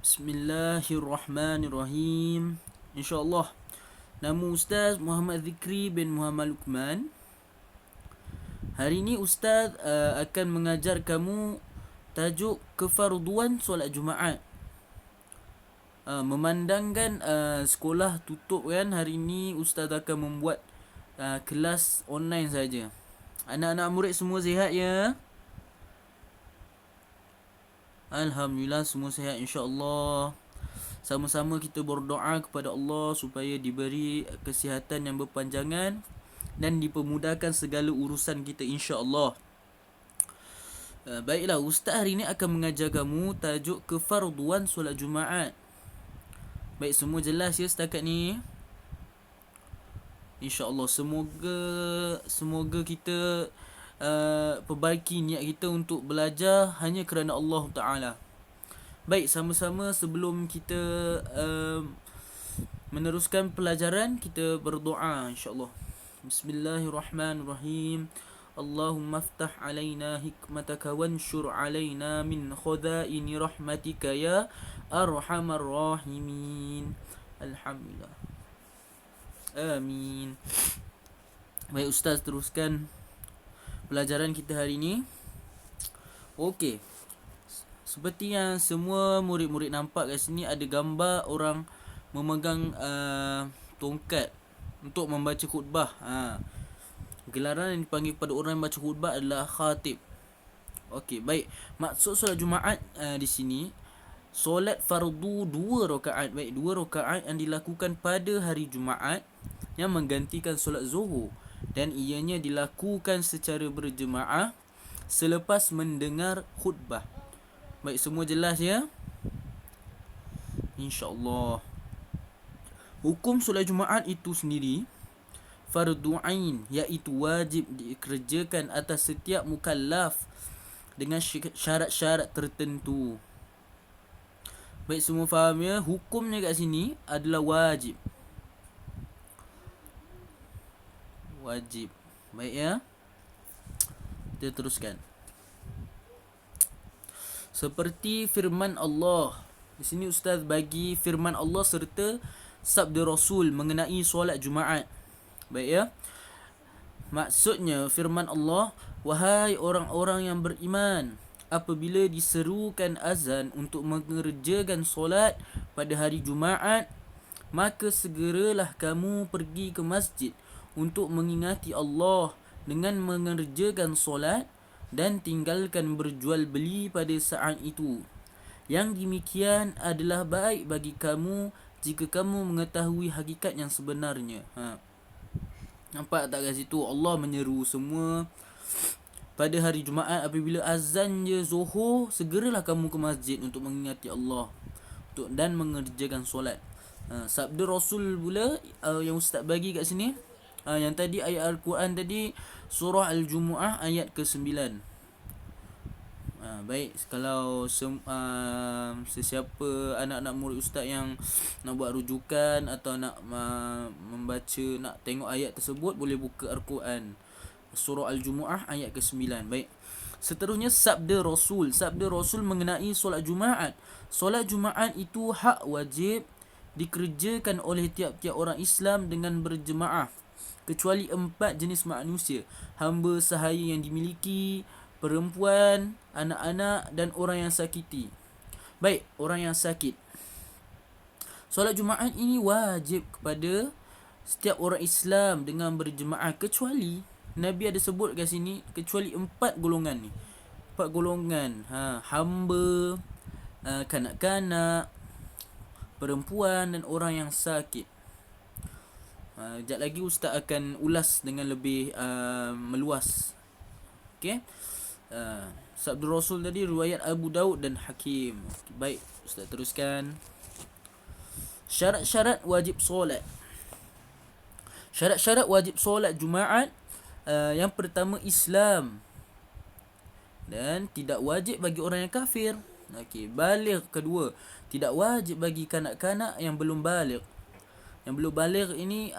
Bismillahirrahmanirrahim. InsyaAllah. Nama Ustaz Muhammad Zikri bin Muhammad Luqman. Hari ini Ustaz akan mengajar kamu tajuk kefarduan solat Jumaat. Memandangkan sekolah tutup kan, hari ini Ustaz akan membuat kelas online saja. Anak-anak murid semua sihat ya? Alhamdulillah semua sihat insya-Allah. Sama-sama kita berdoa kepada Allah supaya diberi kesihatan yang berpanjangan dan dipermudahkan segala urusan kita insya-Allah. Baiklah, Ustaz hari ini akan mengajar kamu tajuk kefarduan solat Jumaat. Baik, semua jelas ya setakat ni? InsyaAllah semoga kita perbaiki niat kita untuk belajar hanya kerana Allah Ta'ala. Baik, sama-sama sebelum kita meneruskan pelajaran, kita berdoa insyaAllah. Bismillahirrahmanirrahim. Allahumma aftah alaina hikmataka wanshur alaina min khudaini rahmatika ya arhamar rahimin. Alhamdulillah. Amin. Baik, Ustaz teruskan pelajaran kita hari ini. Okey. Seperti yang semua murid-murid nampak kat sini, ada gambar orang memegang tongkat untuk membaca khutbah. Gelaran yang dipanggil pada orang yang baca khutbah adalah khatib. Okey, baik. Maksud solat Jumaat di sini, solat fardu 2 rakaat. Baik, 2 rakaat yang dilakukan pada hari Jumaat yang menggantikan solat Zuhur, dan ianya dilakukan secara berjemaah selepas mendengar khutbah. Baik, semua jelas ya? InsyaAllah. Hukum solat Jumaat itu sendiri fardu ain, iaitu wajib dikerjakan atas setiap mukallaf dengan syarat-syarat tertentu. Baik, semua faham ya? Hukumnya kat sini adalah wajib. Wajib. Baik ya? Kita teruskan. Seperti firman Allah. Di sini Ustaz bagi firman Allah serta sabda Rasul mengenai solat Jumaat. Baik ya? Maksudnya firman Allah, wahai orang-orang yang beriman, apabila diserukan azan untuk mengerjakan solat pada hari Jumaat, maka segeralah kamu pergi ke masjid untuk mengingati Allah dengan mengerjakan solat dan tinggalkan berjual beli pada saat itu. Yang demikian adalah baik bagi kamu jika kamu mengetahui hakikat yang sebenarnya. Nampak tak kat situ Allah menyeru semua pada hari Jumaat apabila azan je Zuhur, segeralah kamu ke masjid untuk mengingati Allah dan mengerjakan solat. Sabda Rasul pula yang Ustaz bagi kat sini, yang tadi ayat Al-Quran tadi, surah Al-Jumu'ah ayat ke-9. Baik, kalau sesiapa anak-anak murid Ustaz yang nak buat rujukan atau nak membaca, nak tengok ayat tersebut, boleh buka Al-Quran, surah Al-Jumu'ah ayat ke-9. Baik, seterusnya sabda Rasul. Sabda Rasul mengenai solat Jumaat. Solat Jumaat itu hak wajib dikerjakan oleh tiap-tiap orang Islam dengan berjemaah, kecuali 4 jenis manusia: hamba sahaya yang dimiliki, perempuan, anak-anak dan orang yang sakiti. Baik, orang yang sakit. Solat Jumaat ini wajib kepada setiap orang Islam dengan berjemaah, kecuali Nabi ada sebut kat sini, kecuali 4 golongan ni. 4 golongan, hamba, kanak-kanak, perempuan dan orang yang sakit. Sekejap lagi Ustaz akan ulas dengan lebih meluas. Okey. Sabda Rasul tadi riwayat Abu Daud dan Hakim. Baik, Ustaz teruskan. Syarat-syarat wajib solat. Syarat-syarat wajib solat Jumaat, yang pertama Islam, dan tidak wajib bagi orang yang kafir. Okey, baligh kedua, tidak wajib bagi kanak-kanak yang belum baligh. Yang belum baligh ini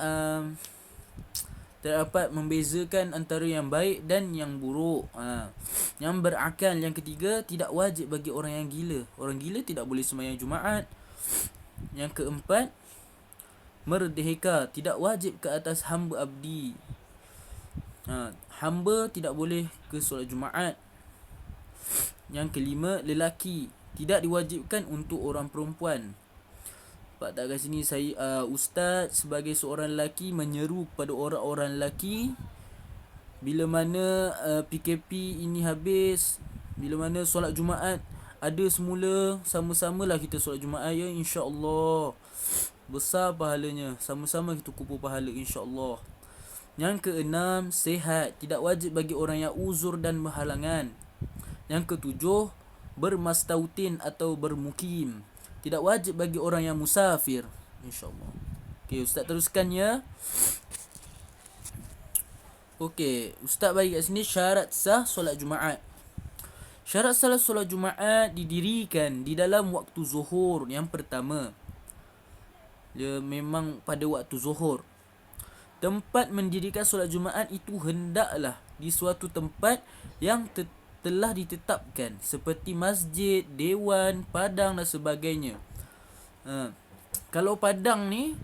tidak dapat membezakan antara yang baik dan yang buruk. Yang berakal yang ketiga, tidak wajib bagi orang yang gila. Orang gila tidak boleh sembahyang Jumaat. Yang keempat, merdeka, tidak wajib ke atas hamba abdi. Hamba tidak boleh ke solat Jumaat. Yang kelima, lelaki, tidak diwajibkan untuk orang perempuan. Pak tak kat sini saya ustaz sebagai seorang lelaki menyeru kepada orang-orang lelaki, bila mana PKP ini habis, bila mana solat Jumaat ada semula, sama-samalah kita solat Jumaat ya, insya-Allah. Besar pahalanya, sama-sama kita kumpul pahala insya-Allah. Yang keenam, sihat, tidak wajib bagi orang yang uzur dan berhalangan. Yang ketujuh, bermastautin atau bermukim, tidak wajib bagi orang yang musafir, insya-Allah. Okey, ustaz teruskan ya. Okey, ustaz bagi kat sini syarat sah solat Jumaat. Syarat sah solat Jumaat didirikan di dalam waktu zuhur. Yang pertama, dia memang pada waktu zuhur. Tempat mendirikan solat Jumaat itu hendaklah di suatu tempat yang telah ditetapkan, seperti masjid, dewan, padang dan sebagainya. Kalau padang ni,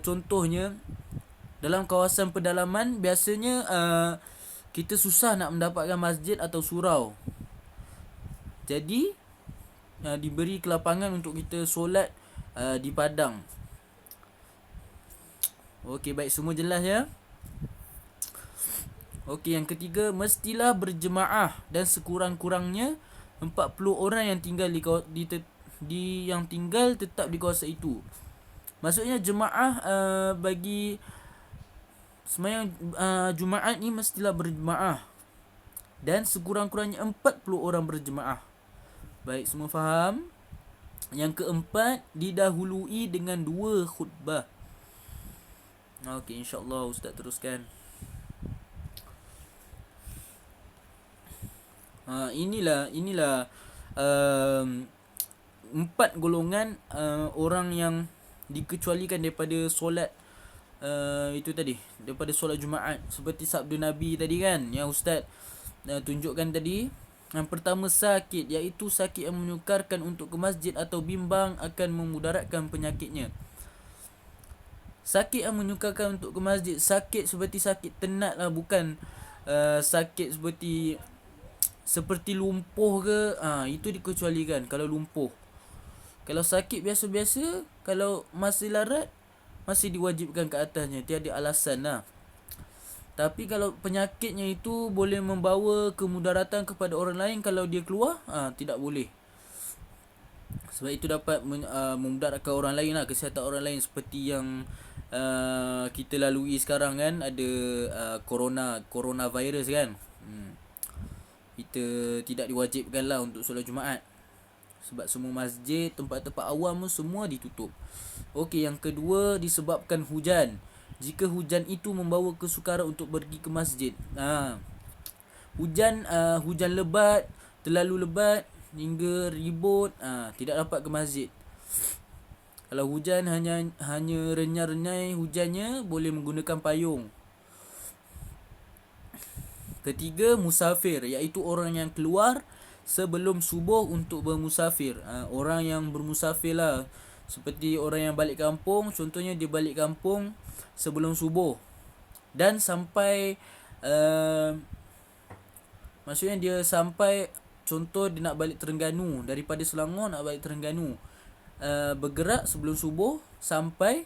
contohnya dalam kawasan pedalaman, biasanya kita susah nak mendapatkan masjid atau surau. Jadi diberi kelapangan untuk kita solat di padang. Okey, baik, semua jelas ya. Okey, yang ketiga, mestilah berjemaah dan sekurang-kurangnya 40 orang yang tinggal yang tinggal tetap di kawasan itu. Maksudnya jemaah bagi sembahyang Jumaat ni mestilah berjemaah dan sekurang-kurangnya 40 orang berjemaah. Baik, semua faham? Yang keempat, didahului dengan 2 khutbah. Okey, insya-Allah ustaz teruskan. Inilah 4 golongan orang yang dikecualikan daripada solat itu tadi, daripada solat Jumaat, seperti sabda Nabi tadi kan, yang ustaz tunjukkan tadi. Yang pertama, sakit, iaitu sakit yang menyukarkan untuk ke masjid atau bimbang akan memudaratkan penyakitnya. Sakit yang menyukarkan untuk ke masjid, sakit seperti sakit tenat lah, bukan sakit seperti lumpuh ke, itu dikecualikan kalau lumpuh. Kalau sakit biasa-biasa, kalau masih larat, masih diwajibkan ke atasnya, tiada alasan lah. Tapi kalau penyakitnya itu boleh membawa kemudaratan kepada orang lain, kalau dia keluar, tidak boleh. Sebab itu dapat memudaratkan orang lain lah, kesihatan orang lain, seperti yang kita lalui sekarang kan, ada coronavirus kan. Kita tidak diwajibkan lah untuk solat Jumaat, sebab semua masjid, tempat-tempat awam semua ditutup. Okey, yang kedua, disebabkan hujan. Jika hujan itu membawa kesukaran untuk pergi ke masjid. Hujan lebat, terlalu lebat hingga ribut, tidak dapat ke masjid. Kalau hujan hanya renyai-renyai hujannya, boleh menggunakan payung. Ketiga, musafir, iaitu orang yang keluar sebelum subuh untuk bermusafir. Orang yang bermusafir lah, seperti orang yang balik kampung. Contohnya dia balik kampung sebelum subuh dan sampai maksudnya dia sampai, contoh dia nak balik Terengganu, daripada Selangor nak balik Terengganu, bergerak sebelum subuh sampai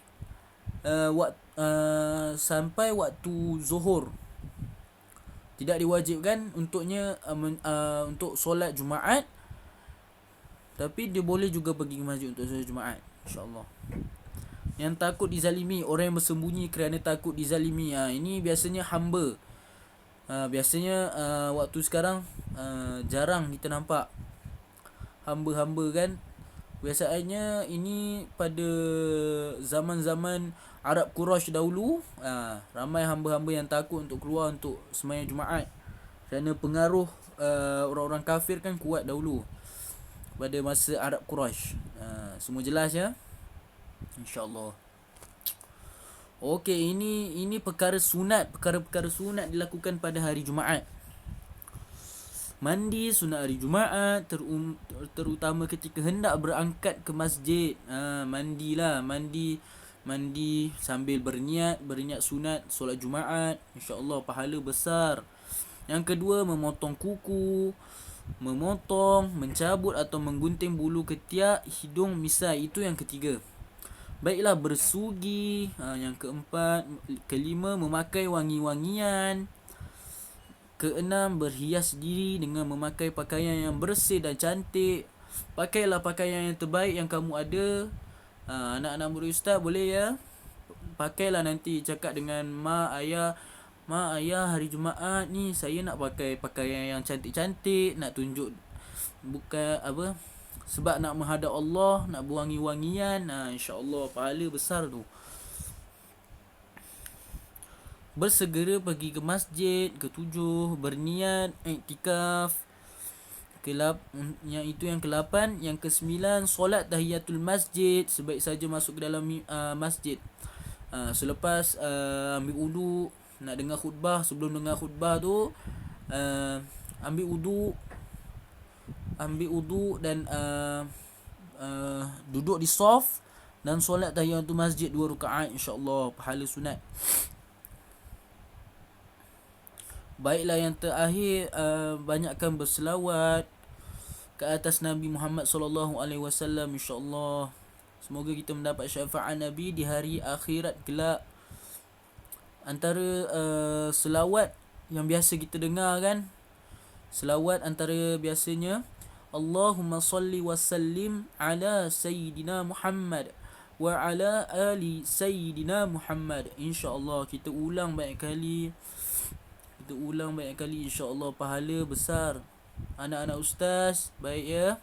waktu zuhur. Tidak diwajibkan untuknya untuk solat Jumaat, tapi dia boleh juga pergi ke masjid untuk solat Jumaat, insya-Allah. Yang takut dizalimi, orang yang bersembunyi kerana takut dizalimi, ini biasanya hamba. Biasanya waktu sekarang jarang kita nampak hamba-hamba kan. Biasanya ini pada zaman-zaman Arab Quraisy dahulu, ramai hamba-hamba yang takut untuk keluar untuk sembahyang Jumaat, kerana pengaruh orang-orang kafir kan kuat dahulu pada masa Arab Quraisy. Semua jelas ya, insya-Allah. Okey, ini perkara sunat, perkara-perkara sunat dilakukan pada hari Jumaat. Mandi sunat hari Jumaat, terutama ketika hendak berangkat ke masjid. Mandilah, mandi sambil berniat sunat solat Jumaat. Insya-Allah pahala besar. Yang kedua, memotong kuku, mencabut atau menggunting bulu ketiak, hidung, misai. Itu yang ketiga. Baiklah, bersugi. Yang keempat, kelima, memakai wangi-wangian. Keenam, berhias diri dengan memakai pakaian yang bersih dan cantik. Pakailah pakaian yang terbaik yang kamu ada. Anak-anak murid ustaz boleh ya, pakailah nanti cakap dengan mak, ayah, mak, ayah, hari Jumaat ni saya nak pakai pakaian yang cantik-cantik, nak tunjuk bukan apa, sebab nak menghadap Allah, nak berwangi-wangian. InsyaAllah pahala besar tu. Bersegera pergi ke masjid. Ketujuh, berniat iktikaf. Yang itu yang ke-8. Yang ke-9, solat tahiyatul masjid. Sebaik saja masuk ke dalam masjid. Selepas ambil wudu, nak dengar khutbah. Sebelum dengar khutbah tu, ambil wudu dan duduk di saf dan solat tahiyatul masjid 2 rakaat, insya-Allah pahala sunat. Baiklah, yang terakhir, banyakkan berselawat ke atas Nabi Muhammad sallallahu alaihi wasallam, insya-Allah. Semoga kita mendapat syafaat Nabi di hari akhirat kelak. Antara selawat yang biasa kita dengar kan, selawat antara biasanya, Allahumma salli wa sallim ala Sayyidina Muhammad wa ala ali Sayyidina Muhammad. InsyaAllah kita ulang banyak kali, insya-Allah pahala besar. Anak-anak ustaz, baik ya?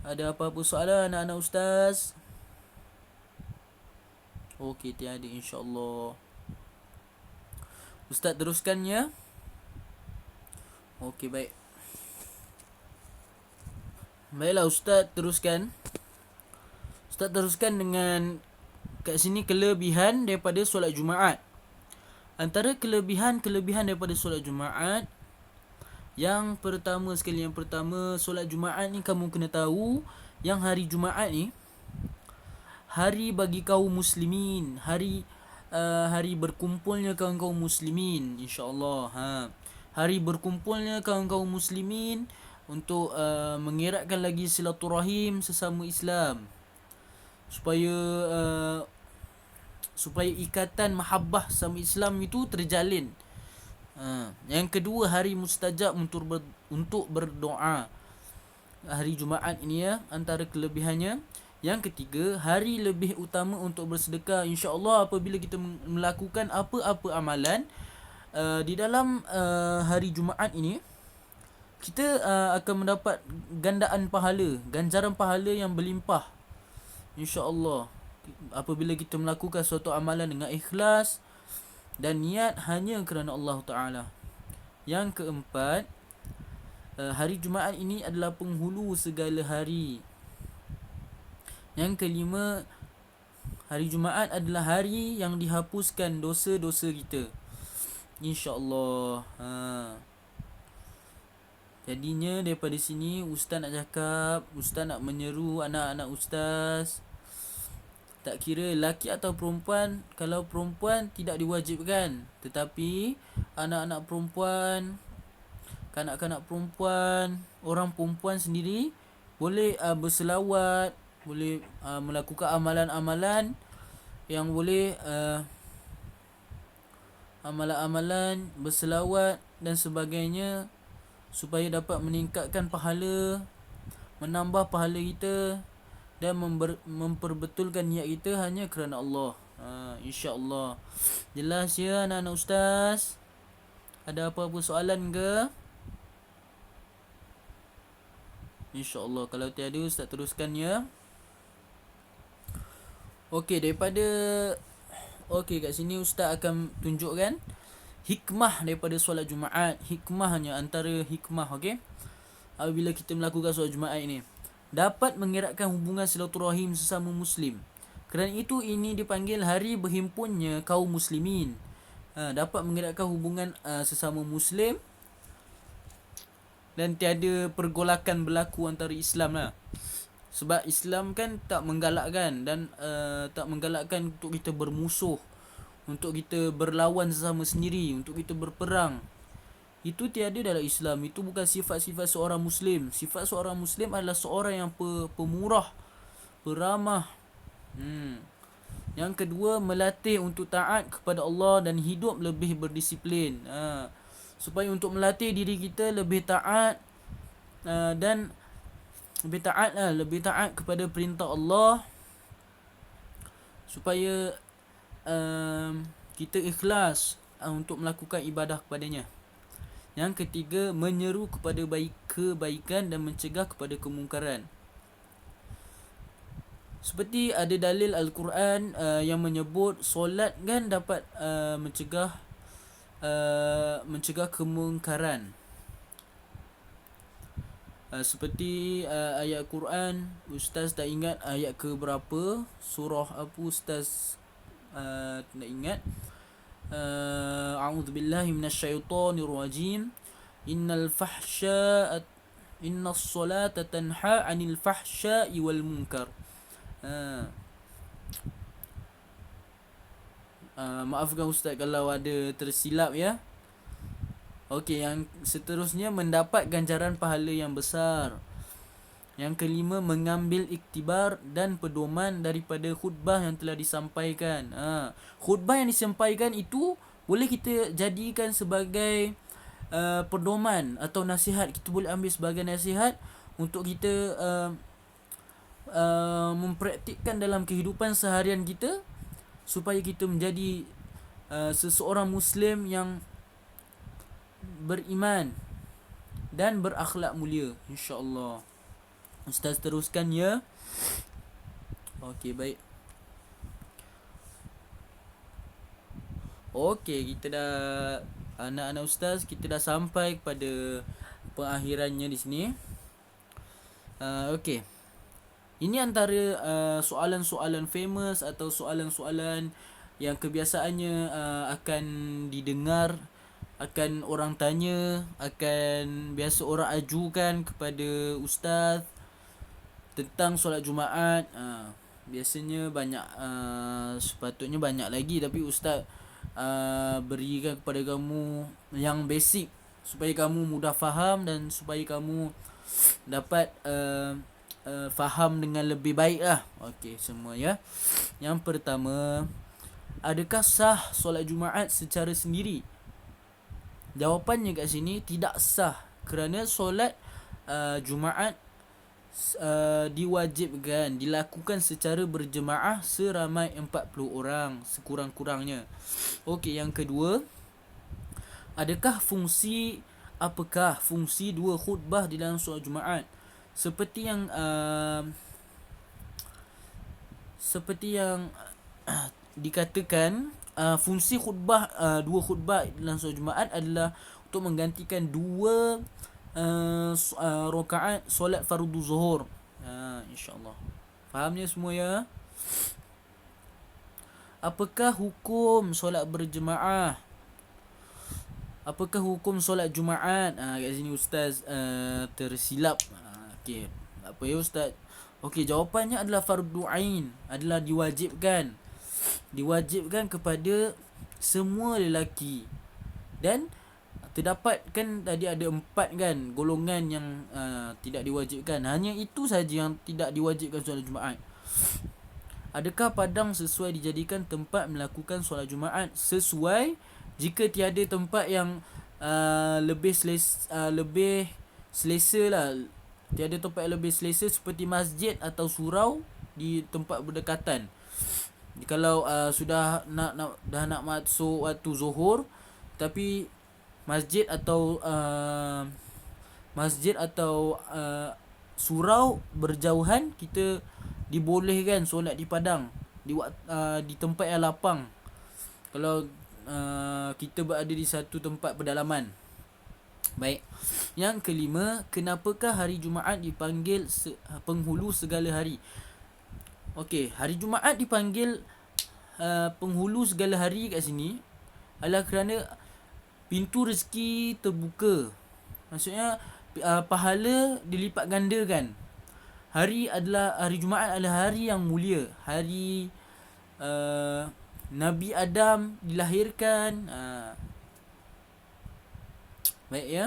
Ada apa-apa soalan anak-anak ustaz? Okey, tiada, insya-Allah. Ustaz teruskan ya. Okey, baik. Baiklah, Ustaz teruskan. Ustaz teruskan dengan kat sini kelebihan daripada solat Jumaat. Antara kelebihan daripada solat Jumaat, yang pertama, solat Jumaat ni kamu kena tahu yang hari Jumaat ni hari bagi kaum muslimin, hari berkumpulnya kaum muslimin, insya-Allah. Hari berkumpulnya kaum muslimin untuk mengeratkan lagi silaturahim sesama Islam, supaya ikatan mahabbah sama Islam itu terjalin. Yang kedua, hari mustajab untuk berdoa. Hari Jumaat ini ya, antara kelebihannya. Yang ketiga, hari lebih utama untuk bersedekah. InsyaAllah apabila kita melakukan apa-apa amalan di dalam hari Jumaat ini, kita akan mendapat gandaan pahala, ganjaran pahala yang berlimpah, insya-Allah, apabila kita melakukan suatu amalan dengan ikhlas dan niat hanya kerana Allah Ta'ala. Yang keempat, hari Jumaat ini adalah penghulu segala hari. Yang kelima, hari Jumaat adalah hari yang dihapuskan dosa-dosa kita, insya-Allah. Jadinya daripada sini ustaz nak cakap, ustaz nak menyeru anak-anak ustaz, tak kira lelaki atau perempuan. Kalau perempuan tidak diwajibkan, tetapi anak-anak perempuan, kanak-kanak perempuan, orang perempuan sendiri boleh berselawat, boleh melakukan amalan-amalan yang boleh amalan-amalan berselawat dan sebagainya, supaya dapat meningkatkan pahala, menambah pahala kita dan memperbetulkan niat kita hanya kerana Allah. InsyaAllah. Jelas ya anak-anak ustaz? Ada apa-apa soalan ke? InsyaAllah. Kalau tiada, ustaz teruskan ya. Okey, kat sini ustaz akan tunjukkan hikmah daripada solat Jumaat. Hikmahnya, antara hikmah, okey, apabila kita melakukan solat Jumaat ini, dapat mengeratkan hubungan silaturahim sesama muslim. Kerana itu ini dipanggil hari berhimpunnya kaum muslimin. Dapat mengeratkan hubungan sesama muslim dan tiada pergolakan berlaku antara Islam lah. Sebab Islam kan tak menggalakkan dan tak menggalakkan untuk kita bermusuh, untuk kita berlawan sesama sendiri, untuk kita berperang. Itu tiada dalam Islam. Itu bukan sifat-sifat seorang muslim. Sifat seorang muslim adalah seorang yang pemurah, peramah. Yang kedua, melatih untuk taat kepada Allah dan hidup lebih berdisiplin. Supaya untuk melatih diri kita lebih taat dan lebih taat kepada perintah Allah, supaya kita ikhlas untuk melakukan ibadah kepadanya. Yang ketiga, menyeru kepada kebaikan dan mencegah kepada kemungkaran. Seperti ada dalil Al-Quran yang menyebut solat kan dapat mencegah kemungkaran. Seperti ayat Quran, Ustaz tak ingat ayat ke berapa, surah apa Ustaz tak ingat. A'udzubillahi minasyaitonirrajim. Innas salata tanha 'anil fahsya'i wal munkar. Maafkan Ustaz kalau ada tersilap ya. Okey, yang seterusnya mendapat ganjaran pahala yang besar. Yang kelima, mengambil iktibar dan pedoman daripada khutbah yang telah disampaikan. Khutbah yang disampaikan itu boleh kita jadikan sebagai pedoman atau nasihat. Kita boleh ambil sebagai nasihat untuk kita mempraktikkan dalam kehidupan seharian kita, supaya kita menjadi seseorang Muslim yang beriman dan berakhlak mulia, insya-Allah. Ustaz teruskan ya. Okey, baik. Okey, kita dah, anak-anak Ustaz, kita dah sampai kepada pengakhirannya di sini. Okey. Ini antara soalan-soalan famous atau soalan-soalan yang kebiasaannya akan didengar, akan orang tanya, akan biasa orang ajukan kepada Ustaz tentang solat Jumaat. Biasanya banyak, sepatutnya banyak lagi, tapi Ustaz berikan kepada kamu yang basic supaya kamu mudah faham dan supaya kamu dapat faham dengan lebih baik lah. Okey, semua ya. Yang pertama, adakah sah solat Jumaat secara sendiri? Jawapannya kat sini tidak sah, kerana solat Jumaat diwajibkan dilakukan secara berjemaah seramai 40 orang sekurang-kurangnya. Okey, yang kedua, apakah fungsi dua khutbah di dalam solat Jumaat? Seperti yang dikatakan, fungsi dua khutbah dalam solat Jumaat adalah untuk menggantikan dua rakaat solat fardu zuhur. InsyaAllah fahamnya semua ya. Apakah hukum solat berjemaah? Apakah hukum solat Jumaat? Kat sini Ustaz tersilap. Okey, apa ya Ustaz? Okey, jawapannya adalah fardu ain, adalah diwajibkan kepada semua lelaki. Dan terdapat kan tadi ada 4 kan golongan yang tidak diwajibkan. Hanya itu saja yang tidak diwajibkan solat Jumaat. Adakah padang sesuai dijadikan tempat melakukan solat Jumaat? Sesuai, jika tiada tempat yang lebih selesa lah. Tiada tempat yang lebih selesa seperti masjid atau surau di tempat berdekatan. Kalau sudah nak masuk waktu zuhur, tapi masjid atau surau berjauhan, kita dibolehkan solat di padang, di tempat yang lapang, kalau kita berada di satu tempat pedalaman. Baik. Yang kelima, kenapakah hari Jumaat dipanggil penghulu segala hari? Okey, hari Jumaat dipanggil penghulu segala hari kat sini adalah kerana pintu rezeki terbuka. Maksudnya pahala dilipat gandakan. Hari Jumaat adalah hari yang mulia. Hari Nabi Adam dilahirkan. Baik ya.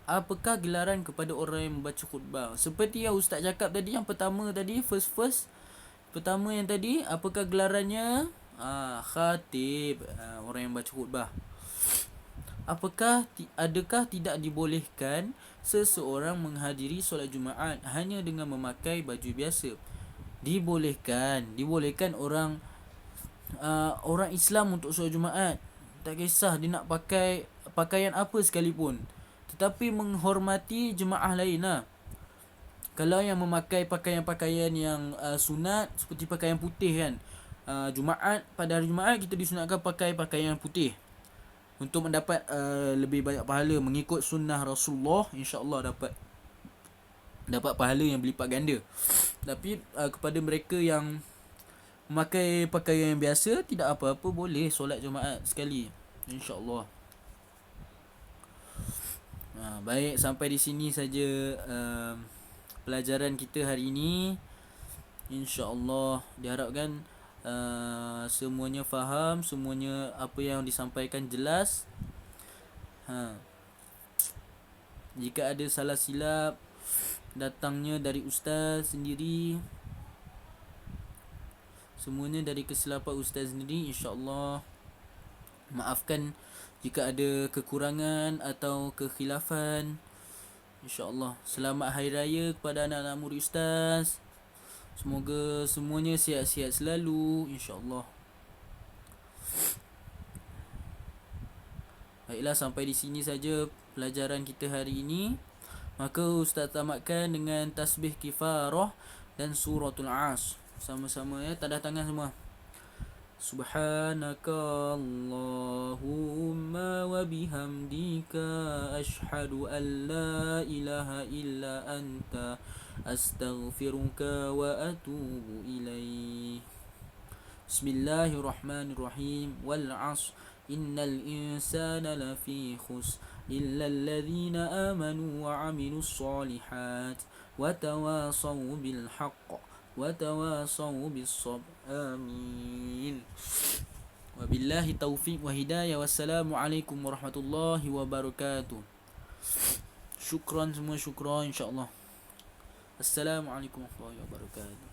Apakah gelaran kepada orang yang membaca khutbah? Seperti yang ustaz cakap tadi, yang pertama tadi, pertama yang tadi, apakah gelarannya? Khatib, orang yang baca khutbah. Adakah tidak dibolehkan seseorang menghadiri solat Jumaat hanya dengan memakai baju biasa? Dibolehkan orang Islam untuk solat Jumaat. Tak kisah dia nak pakai pakaian apa sekalipun, tetapi menghormati jemaah lain lah. Kalau yang memakai pakaian-pakaian yang sunat, seperti pakaian putih kan, pada hari Jumaat kita disunatkan pakai pakaian putih untuk mendapat lebih banyak pahala mengikut sunnah Rasulullah. InsyaAllah dapat pahala yang berlipat ganda. Tapi kepada mereka yang memakai pakaian yang biasa, tidak apa-apa, boleh solat Jumaat sekali, InsyaAllah. Baik, sampai di sini saja pelajaran kita hari ini. InsyaAllah diharapkan semuanya faham, semuanya apa yang disampaikan jelas. Jika ada salah silap datangnya dari ustaz sendiri, semuanya dari kesilapan ustaz sendiri, InsyaAllah maafkan jika ada kekurangan atau kekhilafan. InsyaAllah. Selamat Hari Raya kepada anak-anak murid ustaz. Semoga semuanya sihat-sihat selalu, InsyaAllah. Baiklah, sampai di sini saja pelajaran kita hari ini. Maka ustaz tamatkan dengan tasbih kifarah dan suratul As. Sama-sama ya, tanda tangan semua. Subhanaka Allahumma wa bihamdika ashhadu an la ilaha illa anta astaghfiruka wa atubu ilaih. Bismillahirrahmanirrahim. Wal 'ashr innal insana lafi khusr illa alladhina amanu wa 'amilus solihat wa tawasaw bil haqq wa tawasaw bis sabr. Amin. Wabillahi taufiq wa hidayah. Wassalamualaikum warahmatullahi wabarakatuh. Syukran semua, syukran, insyaAllah. Assalamualaikum warahmatullahi wabarakatuh.